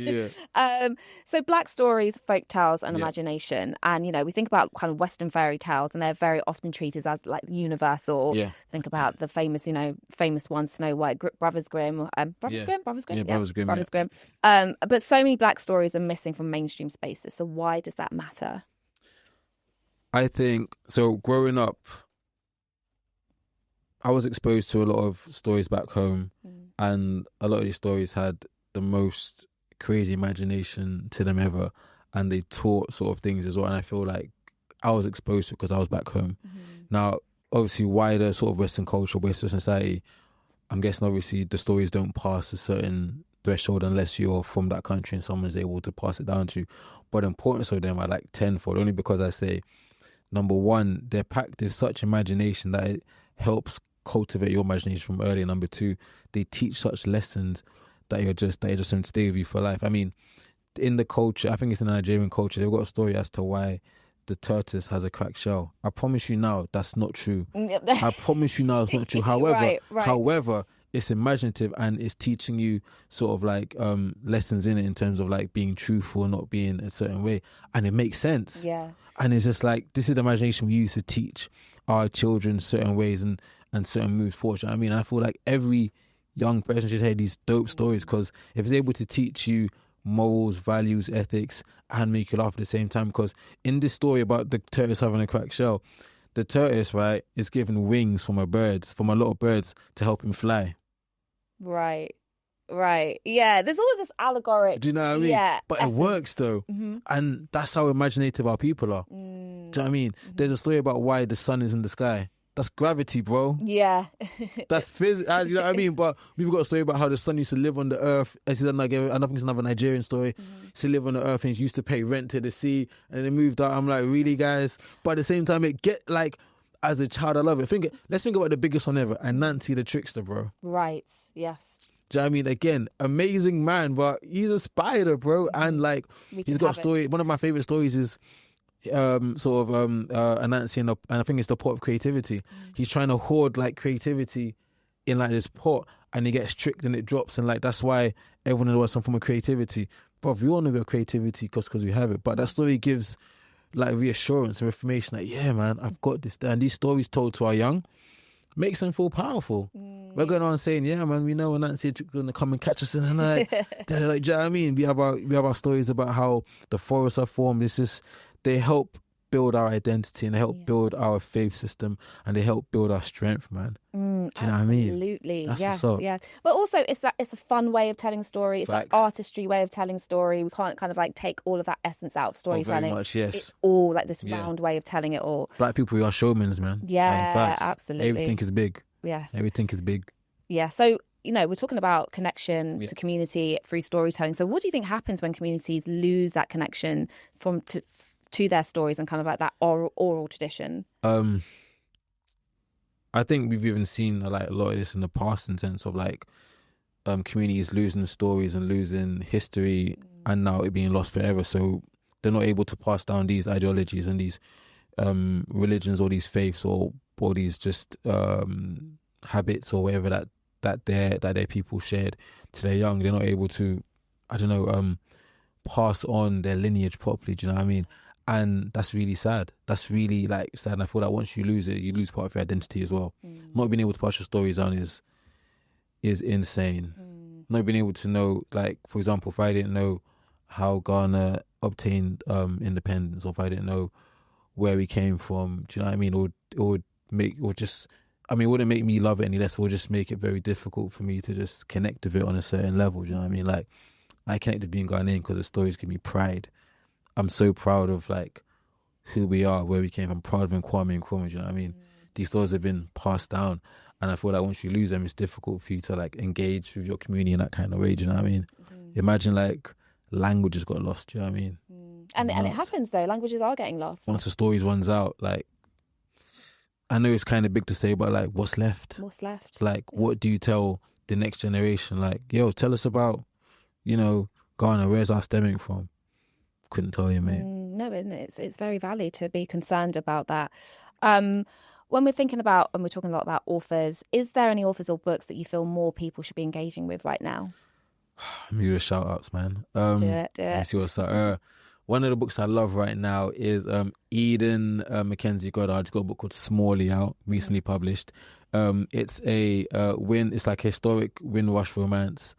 Yeah. So Black stories, folk tales and imagination. And, we think about kind of Western fairy tales, and they're very often treated as like universal. Yeah. Think about the famous ones, Snow White, Brothers Grimm. Brothers Grimm. But so many Black stories are missing from mainstream spaces. So why does that matter? I think, so growing up, I was exposed to a lot of stories back home, and a lot of these stories had the most crazy imagination to them ever, and they taught sort of things as well. And I feel like I was exposed to it because I was back home. Now, obviously, wider sort of Western culture, Western society, I'm guessing obviously the stories don't pass a certain threshold unless you're from that country and someone's able to pass it down to you. But the importance of them are like tenfold, only because I say, number one, they're packed with such imagination that it helps cultivate your imagination from early. Number two, they teach such lessons that you're just going to stay with you for life. I mean, in the culture, I think it's in the Nigerian culture, they've got a story as to why the tortoise has a cracked shell. I promise you now, that's not true. I promise you now, it's not true. However, however, it's imaginative and it's teaching you sort of like lessons in it in terms of like being truthful, not being a certain way, and it makes sense. Yeah. And it's just like, this is the imagination we use to teach our children certain ways and certain moves forward. I mean, I feel like every young person should hear these dope stories, because if it's able to teach you morals, values, ethics, and make you laugh at the same time. Because in this story about the tortoise having a cracked shell, the tortoise, right, is given wings from a lot of birds to help him fly. Right. Yeah, there's always this allegoric. Do you know what I mean? Yeah, but essence. It works though. And that's how imaginative our people are. Do you know what I mean? There's a story about why the sun is in the sky. That's gravity, bro. Yeah. That's physics. You know what I mean? But we've got a story about how the sun used to live on the earth. I think it's another Nigerian story. He used to live on the earth and he used to pay rent to the sea, and then moved out. I'm like, really, guys? But at the same time, as a child, I love it. Let's think about the biggest one ever, and Nancy the Trickster, bro. Right. Yes. Do you know what I mean? Again, amazing man, but he's a spider, bro. And like, he's got a story. One of my favorite stories is Anansi, and I think it's the pot of creativity. He's trying to hoard like creativity in like this pot, and he gets tricked and it drops, and like that's why everyone knows some form of creativity. But we all know about creativity because we have it. But that story gives like reassurance and information, like, yeah, man, I've got this. And these stories told to our young makes them feel powerful. We're going on saying, yeah, man, we know Nancy going to come and catch us in the night. They're like, do you know what I mean? We have our stories about how the forests are formed. They help build our identity, and they help build our faith system, and they help build our strength, man. Do you know what I mean? Absolutely. That's yes, what's up. yeah. But also, it's a fun way of telling story. It's an artistry way of telling story. We can't kind of like take all of that essence out of storytelling. Very much, yes. It's all like this round way of telling it all. Black people, we are showmans, man. Yeah, absolutely. Everything is big. Yes. Everything is big. Yeah. So, we're talking about connection to community through storytelling. So what do you think happens when communities lose that connection to their stories and kind of like that oral tradition? I think we've even seen like a lot of this in the past, in terms of like communities losing stories and losing history, and now it being lost forever. So they're not able to pass down these ideologies and these religions or these faiths or these just habits or whatever that their people shared to their young. They're not able to, pass on their lineage properly. Do you know what I mean? And that's really sad. That's really like sad. And I feel like once you lose it, you lose part of your identity as well. Not being able to pass your stories on is insane. Not being able to know, like, for example, if I didn't know how Ghana obtained independence, or if I didn't know where we came from, do you know what I mean? It wouldn't make me love it any less. It would just make it very difficult for me to just connect with it on a certain level. Do you know what I mean? Like, I connect with being Ghanaian because the stories give me pride. I'm so proud of like who we are, where we came from. I'm proud of Kwame and Nkrumah, do you know what I mean? These stories have been passed down, and I feel like once you lose them, it's difficult for you to like engage with your community in that kind of way, do you know what I mean? Imagine like languages got lost, do you know what I mean? And it happens though, languages are getting lost. Once the stories runs out, like, I know it's kind of big to say, but like, what's left? Like, what do you tell the next generation? Like, yo, tell us about, Ghana, where's our stemming from? Couldn't tell you, mate. No, it's very valid to be concerned about that. When we're thinking about, and we're talking a lot about authors, is there any authors or books that you feel more people should be engaging with right now? Let me do the shout outs, man. Do it. Let's see what's up. One of the books I love right now is Eden Mackenzie Goddard's got a book called Smalley out, recently published. It's it's like a historic Windrush romance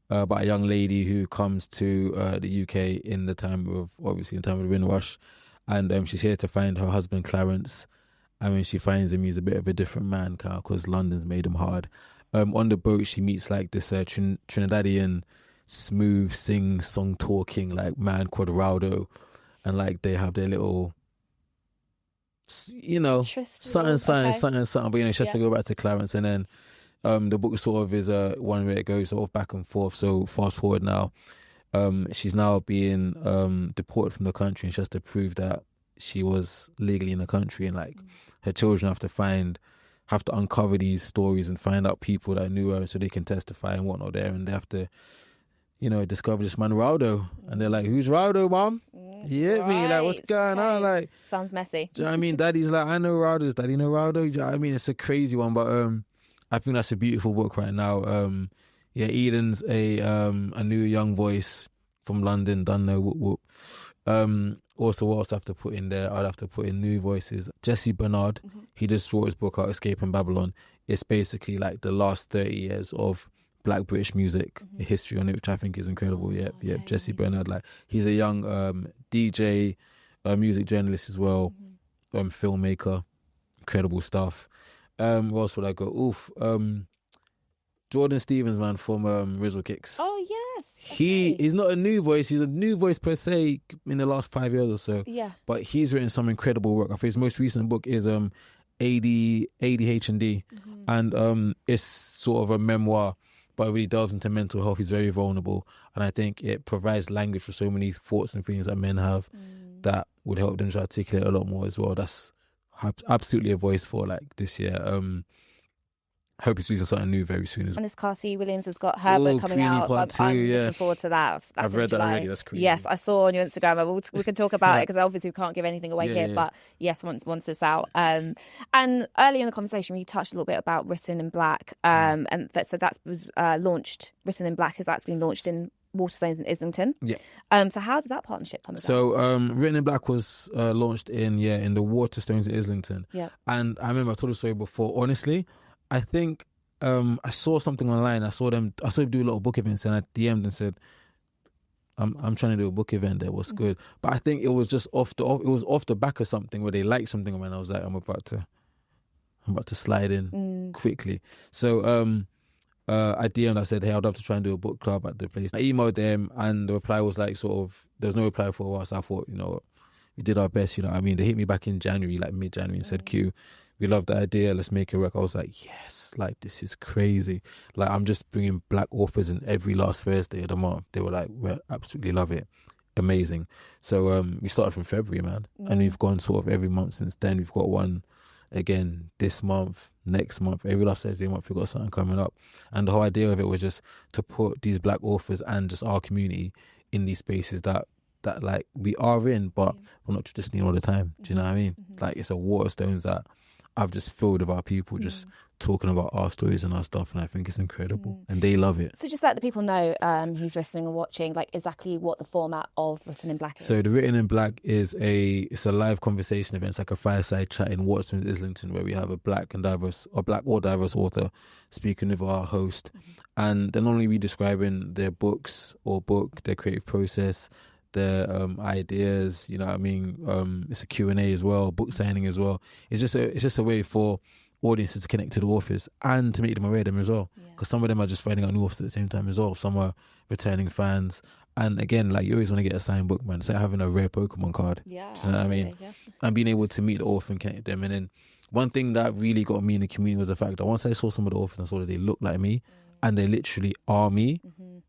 about a young lady who comes to the UK in the time of the Windrush, and she's here to find her husband Clarence, I mean, she finds him, he's a bit of a different man, because London's made him hard. On the boat, she meets like this Trinidadian smooth song talking like man called Raudo, and like they have their little, something. But she has to go back to Clarence, and then the book sort of is one where it goes sort of back and forth. So fast forward now, she's now being deported from the country, and she has to prove that she was legally in the country, and like her children have to uncover these stories and find out people that knew her so they can testify and whatnot there, and they have to discover this man Raudo, and they're like, who's Raudo, mom? You hit me, like, what's going on? Like, sounds messy. Do you know what I mean? Daddy's like, I know Raudo. Does Daddy know Raudo? Do you know what I mean? It's a crazy one, but I think that's a beautiful book right now. Eden's a new young voice from London, done no whoop whoop. Also, what else I have to put in there? I'd have to put in new voices. Jesse Bernard, he just wrote his book out, Escaping Babylon. It's basically like the last 30 years of Black British music, history on it, which I think is incredible. Jesse Bernard, like, he's a young DJ, music journalist as well, filmmaker, incredible stuff. What else would I go? Jordan Stevens, man, from Rizzle Kicks. Oh, yes. He's not a new voice. He's a new voice per se in the last 5 years or so. Yeah. But he's written some incredible work. I think his most recent book is ADHD, and it's sort of a memoir, but it really delves into mental health. He's very vulnerable, and I think it provides language for so many thoughts and feelings that men have that would help them to articulate a lot more as well. That's absolutely a voice for like this year. Hope he's releasing something new very soon as well. And this Carty Williams has got her book coming out. So I'm looking forward to that. That's I've read that already. That's crazy. Yes, I saw on your Instagram. We can talk about it because obviously we can't give anything away here. But yes, once it's out. And earlier in the conversation, we touched a little bit about Written in Black. So that was launched. Written in Black, that's been launched in Waterstones in Islington. Yeah. So how did that partnership come about? So Written in Black was launched in the Waterstones in Islington. Yeah. And I remember I told the story before. Honestly, I think I saw something online. I saw them do a lot of book events, and I DM'd and said, I'm trying to do a book event there. What's good? But I think it was just off the back of something where they liked something, and I was like, I'm about to slide in quickly. So I DM'd, I said, hey, I'd love to try and do a book club at the place. I emailed them, and the reply was like there's no reply for a while. So I thought, we did our best. They hit me back in January, like mid-January, and said, Q, we love the idea, let's make it work. I was like, yes, like, this is crazy. Like, I'm just bringing Black authors in every last Thursday of the month. They were like, we absolutely love it. Amazing. So we started from February, man. And we've gone sort of every month since then. We've got one again this month, next month, every last Thursday month we've got something coming up. And the whole idea of it was just to put these Black authors and just our community in these spaces that like we are in, but we're not traditionally all the time. Do you know what I mean? Like, it's a Waterstones that I've just filled with our people just talking about our stories and our stuff, and I think it's incredible, and they love it. So just let the people know who's listening and watching, like, exactly what the format of Written in Black is. So the Written in Black is a live conversation event. It's like a fireside chat in Waterstones, Islington, where we have a Black or diverse author speaking with our host, and then only we describing their books or their creative process, their ideas, you know what I mean? It's a Q&A as well, book signing as well. It's just a way for audiences to connect to the authors and to make them aware of them as well. Because some of them are just finding out new authors at the same time as well. Some are returning fans. And again, like, you always want to get a signed book, man. It's like having a rare Pokemon card. Yeah, you know what I mean? Yeah. And being able to meet the author and connect with them. And then one thing that really got me in the community was the fact that once I saw some of the authors, I saw that they look like me and they literally are me.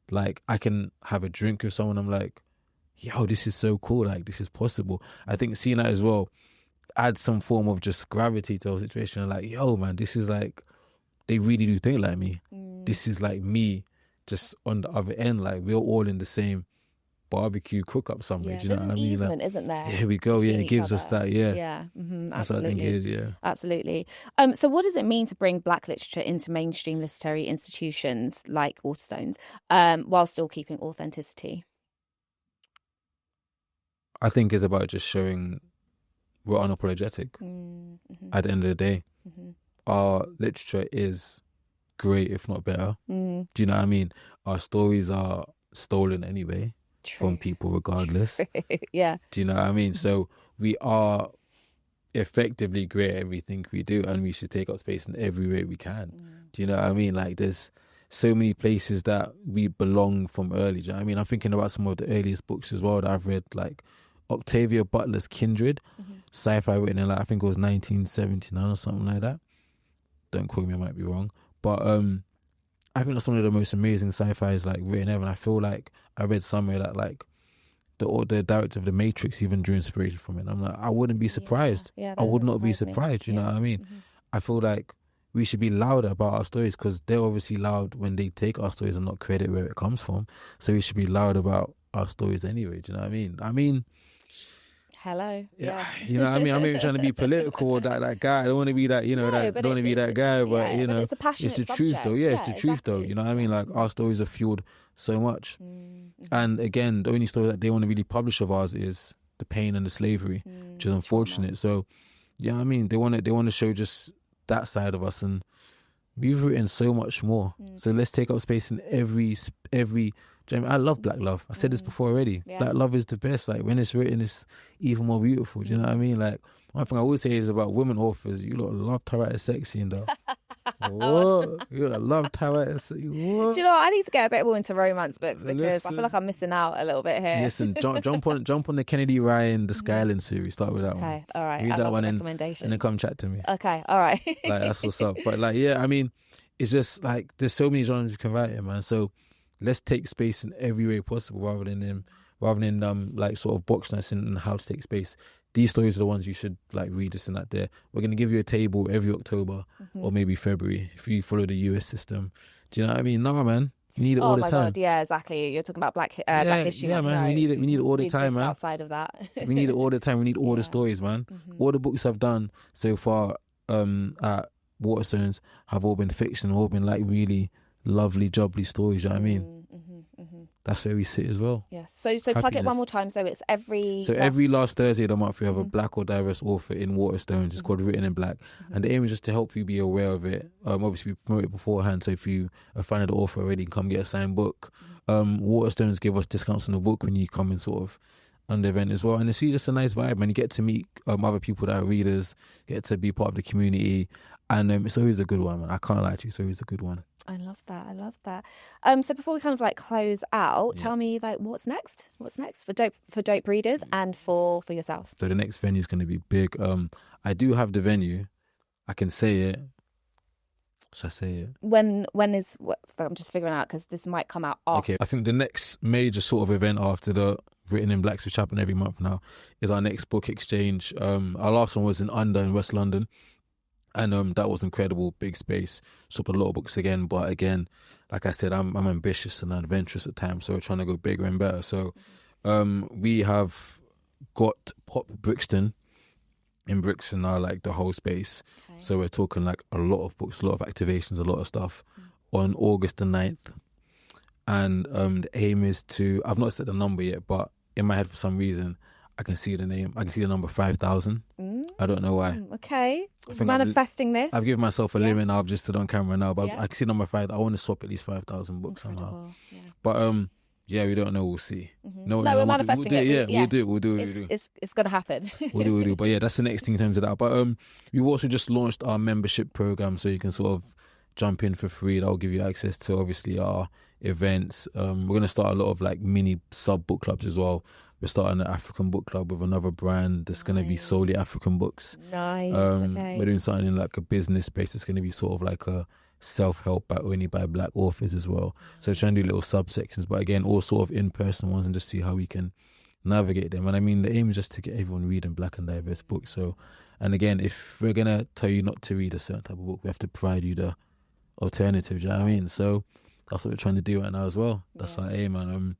Like, I can have a drink with someone, I'm like, yo, this is so cool, like, this is possible. I think seeing that as well adds some form of just gravity to the situation. Like, yo, man, this is like, they really do think like me. This is like me just on the other end. Like, we're all in the same barbecue cook up somewhere. Do you know what I mean? Easement, like, isn't there? Here we go. Yeah, it gives us that. Yeah. Yeah. That's what I think it is. Yeah. Absolutely. So what does it mean to bring Black literature into mainstream literary institutions like Waterstones, while still keeping authenticity? I think it's about just showing we're unapologetic. At the end of the day, our literature is great, if not better. Do you know what I mean? Our stories are stolen anyway from people regardless. Yeah. Do you know what I mean? So we are effectively great at everything we do, and we should take up space in every way we can. Do you know what I mean? Like, there's so many places that we belong from early. Do you know what I mean? I'm thinking about some of the earliest books as well that I've read, like Octavia Butler's Kindred, sci-fi written in, like, I think it was 1979 or something like that. Don't quote me, I might be wrong. But I think that's one of the most amazing sci-fis like written ever. And I feel like I read somewhere that like the director of The Matrix even drew inspiration from it. And I'm like, I wouldn't be surprised. I would not be surprised. You know what I mean? I feel like we should be louder about our stories, because they're obviously loud when they take our stories and not credit where it comes from. So we should be loud about our stories anyway. Do you know what I mean? Hello. Yeah. You know what I mean? I'm even trying to be political or that guy. I don't want to be that, you know, I don't want to be that guy, but you know, it's a passionate it's the truth though. Yeah, it's the truth exactly. though. You know what I mean? Like, our stories are fueled so much. And again, the only story that they want to really publish of ours is the pain and the slavery, which is unfortunate. So, yeah, I mean, they want to show just that side of us, and we've written so much more. So let's take up space in every. I love Black love. I said this before already. Yeah. Black love is the best. Like, when it's written, it's even more beautiful. Do you know what I mean? Like, one thing I always say is about women authors, you lot love to write sexy and though. What? You lot love to write sexy. What? Do you know what? I need to get a bit more into romance books, because I feel like I'm missing out a little bit here. Listen, jump on the Kennedy Ryan, the Skyline series. Start with that one. Okay, all right. Read that one and then come chat to me. Okay, all right. Like, that's what's up. But like, yeah, I mean, it's just like there's so many genres you can write in, man. So let's take space in every way possible, rather than like sort of box us in how to take space. These stories are the ones you should like read, this and that there. We're going to give you a table every October or maybe February if you follow the US system. Do you know what I mean? No, man. You need it all the time. Oh my God, yeah, exactly. You're talking about Black History. Yeah, man. No, we need it all the time, man. Outside of that. We need it all the time. We need all the stories, man. All the books I've done so far at Waterstones have all been fiction, all been like really lovely, jubbly stories, you know what I mean? That's where we sit as well. Yes. So plug it one more time. So it's every last Thursday of the month we have a Black or diverse author in Waterstones. It's called Written in Black. And the aim is just to help you be aware of it. Obviously we promote it beforehand, so if you are a fan of the author already, come get a signed book. Waterstones give us discounts on the book when you come and sort of on the event as well. And it's just a nice vibe, man. You get to meet other people that are readers, get to be part of the community, and it's always a good one, man. I can't lie to you, it's always a good one. I love that. So before we kind of like close out, tell me like what's next for dope readers and for yourself. So the next venue is going to be big. I do have the venue. I can say it. Should I say it? When is what? I'm just figuring out because this might come out after. Okay, I think the next major sort of event after the Written in Blacks, which happen every month now, is our next book exchange. Our last one was in West London. And that was incredible, big space, sold a lot of books again. But again, like I said, I'm ambitious and adventurous at times, so we're trying to go bigger and better. So we have got Pop Brixton in Brixton now, like the whole space. Okay. So we're talking like a lot of books, a lot of activations, a lot of stuff on August the 9th. And the aim is to, I've not set the number yet, but in my head for some reason, I can see the name. I can see the number 5,000. I don't know why. Okay. Manifesting this. I've given myself a limit now. I've just stood on camera now. But I can see number 5. I want to swap at least 5,000 books somehow. Yeah. But we don't know. We'll see. No, we're manifesting it. We'll do. It's going to happen. We'll do. But yeah, that's the next thing in terms of that. But we've also just launched our membership program, so you can sort of jump in for free. That'll give you access to obviously our events. We're going to start a lot of like mini sub book clubs as well. We're starting an African book club with another brand that's going to be solely African books. Nice. Okay. We're doing something in like a business space that's going to be sort of like a self-help but only by Black authors as well. So we're trying to do little subsections, but again, all sort of in-person ones, and just see how we can navigate them. And I mean, the aim is just to get everyone reading Black and diverse books. So, and again, if we're going to tell you not to read a certain type of book, we have to provide you the alternative, do you know what I mean? So that's what we're trying to do right now as well. That's our aim, and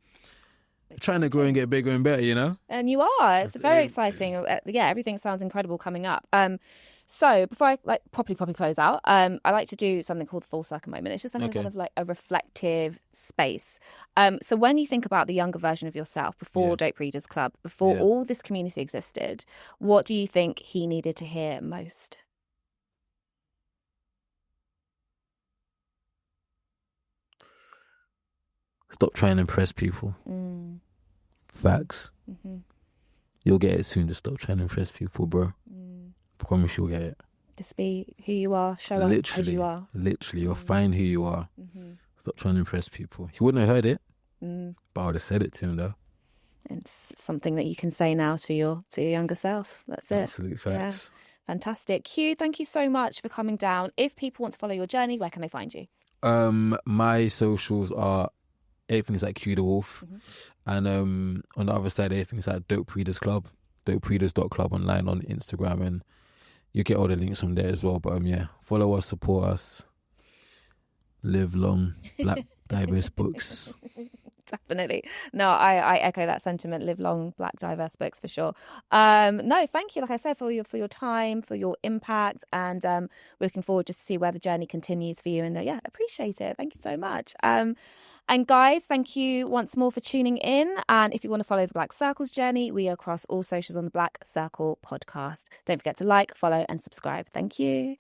trying to grow and get bigger and better, you know? And you are. It's very exciting. Yeah, everything sounds incredible coming up. So before I like properly close out, I like to do something called the full circle moment. It's just like kind of like a reflective space. So when you think about the younger version of yourself before Dope Readers Club, before all this community existed, what do you think he needed to hear most? Stop trying to impress people. Facts. You'll get it soon. Just stop trying to impress people, bro. promise you'll get it. Just be who you are, show up as you are. Literally, you'll find who you are. Stop trying to impress people. He wouldn't have heard it, but I would have said it to him though. It's something that you can say now to your younger self. That's it. Absolute facts. Yeah. Fantastic. Que, thank you so much for coming down. If people want to follow your journey, where can they find you? My socials are, everything is at Que Wolfe. And on the other side, everything is at Dope Readers Club, dopereaders.club online on Instagram, and you get all the links from there as well. But yeah, follow us, support us, live long, Black diverse books. Definitely. No, I echo that sentiment. Live long, Black diverse books for sure. No, thank you, like I said, for your time, for your impact, and we're looking forward just to see where the journey continues for you. And yeah, appreciate it. Thank you so much. And guys, thank you once more for tuning in. And if you want to follow the Black Circle's journey, we are across all socials on the Black Circle podcast. Don't forget to like, follow, and subscribe. Thank you.